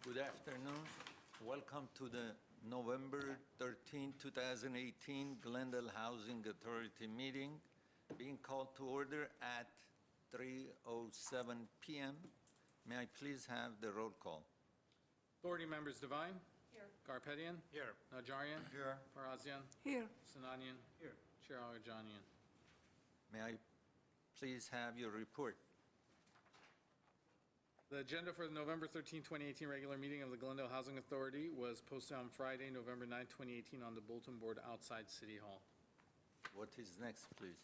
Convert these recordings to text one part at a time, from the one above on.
Good afternoon. Welcome to the November 13, 2018 Glendale Housing Authority meeting, being called to order at 3:07 p.m. May I please have the roll call? Authority members Devine. Here. Garpetian. Here. Najarian. Here. Parazian. Here. Sinanian. Here. Chair Agajanian. May I please have your report? The agenda for the November 13, 2018 regular meeting of the Glendale Housing Authority was posted on Friday, November 9, 2018 on the bulletin board outside City Hall. What is next, please?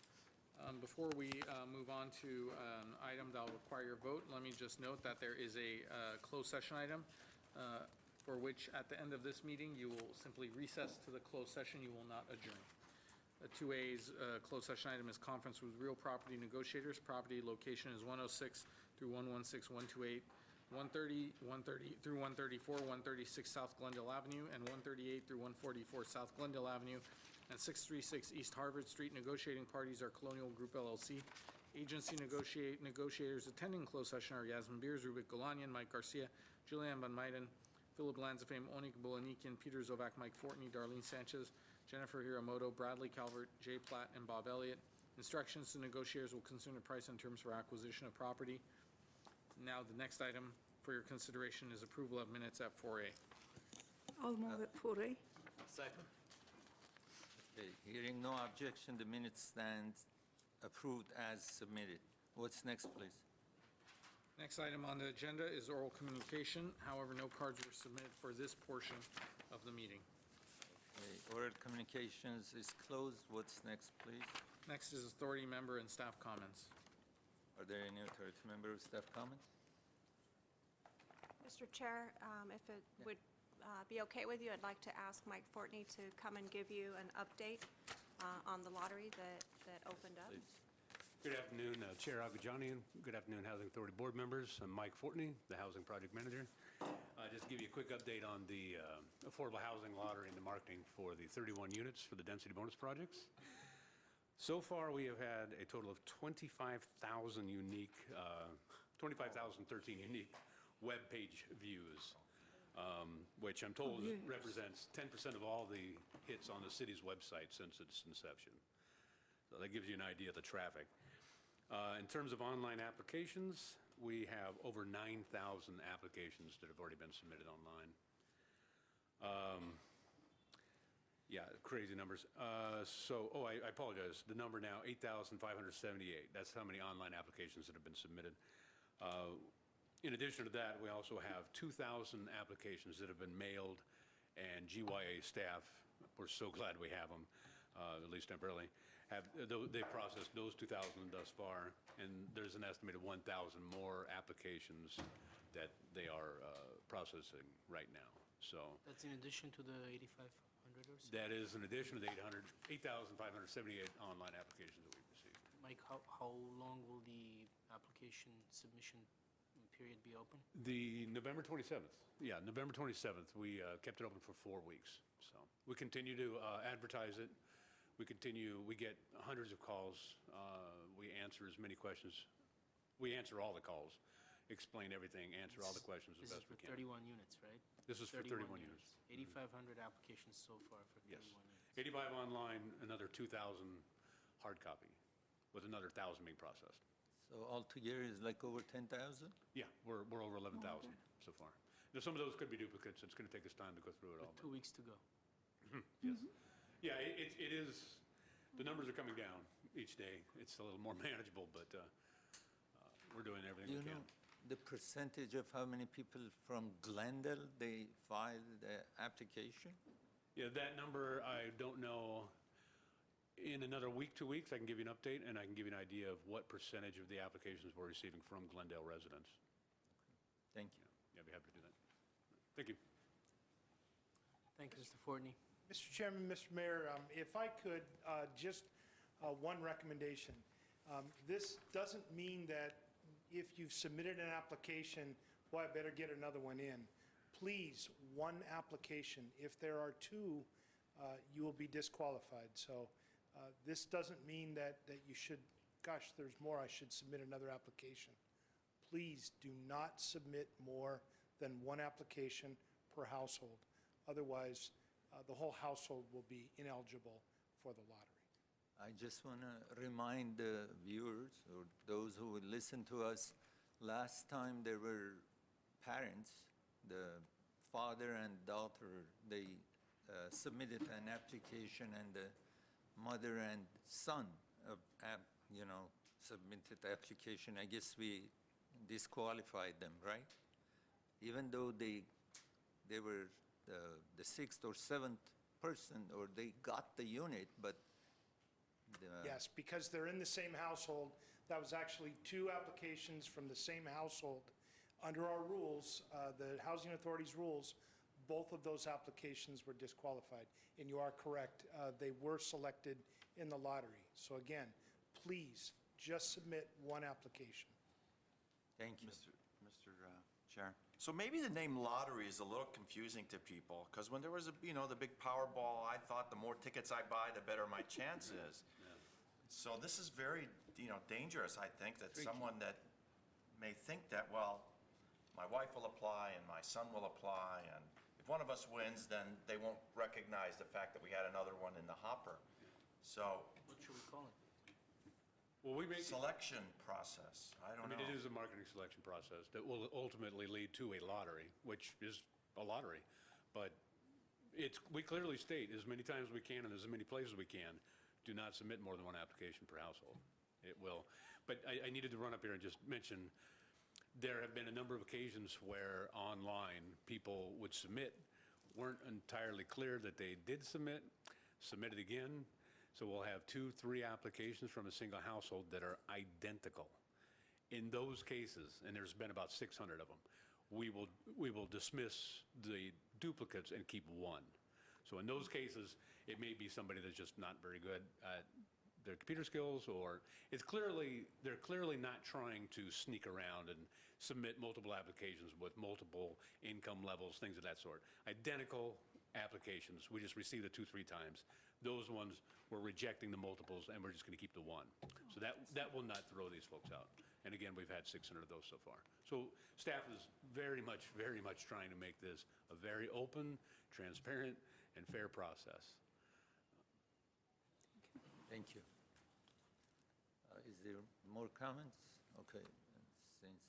Before we move on to an item that will require your vote, let me just note that there is a closed session item for which at the end of this meeting you will simply recess to the closed session. You will not adjourn. 2A's closed session item is conference with real property negotiators. Property location is 106 through 116, 128, 130 through 134, 136 South Glendale Avenue, and 138 through 144 South Glendale Avenue, and 636 East Harvard Street. Negotiating parties are Colonial Group LLC. Agency negotiators attending closed session are Yasmin Beers, Rubik Golanian, Mike Garcia, Julianne Van Meiden, Philip Lanzafame, Onik Bolanikian, Peter Zovac, Mike Fortney, Darlene Sanchez, Jennifer Hiramoto, Bradley Calvert, Jay Platt, and Bob Elliott. Instructions to negotiators will concern the price and terms for acquisition of property. Now, the next item for your consideration is approval of minutes at 4A. I'll move it 4A. Second. Okay, hearing no objection, the minutes stand approved as submitted. What's next, please? Next item on the agenda is oral communication. However, no cards were submitted for this portion of the meeting. Okay, oral communications is closed. What's next, please? Next is authority member and staff comments. Are there any authority member or staff comments? Mr. Chair, if it would be okay with you, I'd like to ask Mike Fortney to come and give you an update on the lottery that opened up. Please. Good afternoon, Chair Agajanian. Good afternoon, Housing Authority Board members. I'm Mike Fortney, the Housing Project Manager. Just to give you a quick update on the affordable housing lottery and the marketing for the 31 units for the density bonus projects. So far, we have had a total of 25,000 unique, 25,013 unique web page views, which I'm told represents 10% of all the hits on the city's website since its inception. So that gives you an idea of the traffic. In terms of online applications, we have over 9,000 applications that have already been submitted online. Yeah, crazy numbers. I apologize. The number now, 8,578. That's how many online applications that have been submitted. In addition to that, we also have 2,000 applications that have been mailed, and GYA staff, we're so glad we have them, at least temporarily, they processed those 2,000 thus far, and there's an estimated 1,000 more applications that they are processing right now. So that's in addition to the 8,500 or so? that is in addition to the 8,578 online applications that we've received. Mike, how long will the application submission period be open? The November 27th. Yeah, November 27th. We kept it open for 4 weeks. So we continue to advertise it. We get hundreds of calls. We answer as many questions. We answer all the calls, explain everything, answer all the questions as best we can. This is for 31 units, right? This is for 31 units. 8,500 applications so far for 31 Yes. units. 85 online, another 2,000 hard copy, with another 1,000 being processed. So altogether is like over 10,000? Yeah, we're over 11,000 so far. Now, some of those could be duplicates. It's going to take us time to go through it all. With 2 weeks to go. Yes. Yeah, it is, the numbers are coming down each day. It's a little more manageable, but we're doing everything we Do you can. know the percentage of how many people from Glendale, they filed the application? Yeah, that number, I don't know. In another week, 2 weeks, I can give you an update, and I can give you an idea of what percentage of the applications we're receiving from Glendale residents. Thank you. Yeah, I'd be happy to do that. Thank you. Thank you, Mr. Fortney. Mr. Chairman, Mr. Mayor, if I could, just one recommendation. This doesn't mean that if you've submitted an application, well, I better get another one in. Please, one application. If there are two, you will be disqualified. So this doesn't mean that you should, gosh, there's more, I should submit another application. Please do not submit more than one application per household. Otherwise, the whole household will be ineligible for the lottery. I just want to remind the viewers or those who would listen to us, last time there were parents, the father and daughter, they submitted an application, and the mother and son, submitted the application. I guess we disqualified them, right? Even though they were the sixth or seventh person, or they got the unit, but Yes, because they're in the same household. That was actually two applications from the same household. Under our rules, the Housing Authority's rules, both of those applications were disqualified. And you are correct, they were selected in the lottery. So again, please, just submit one application. thank you. Mr. Chair. So maybe the name lottery is a little confusing to people, because when there was, the big Powerball, I thought the more tickets I buy, the better my chance is. So this is very, dangerous, I think, that someone that may think that, well, my wife will apply and my son will apply, and if one of us wins, then they won't recognize the fact that we had another one in the hopper. So, What should we call it? Well, we make, selection process, I I don't mean, know. it is a marketing selection process that will ultimately lead to a lottery, which is a lottery. But we clearly state as many times as we can and as many places we can, do not submit more than one application per household. It will. But I needed to run up here and just mention, there have been a number of occasions where online people would submit, weren't entirely clear that they did submit it again. So we'll have 2, 3 applications from a single household that are identical. In those cases, and there's been about 600 of them, we will dismiss the duplicates and keep one. So in those cases, it may be somebody that's just not very good at their computer skills, or they're clearly not trying to sneak around and submit multiple applications with multiple income levels, things of that sort. Identical applications, we just received it 2, 3 times. Those ones, we're rejecting the multiples, and we're just going to keep the one. So that will not throw these folks out. And again, we've had 600 of those so far. So staff is very much trying to make this a very open, transparent, and fair process. Thank you. Is there more comments? Okay, since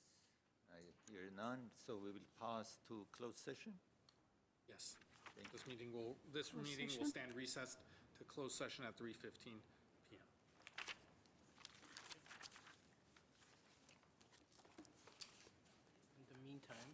I hear none, so we will pass to closed session. Yes. Thank This meeting will session? stand recessed to closed session at 3:15 PM. In the meantime,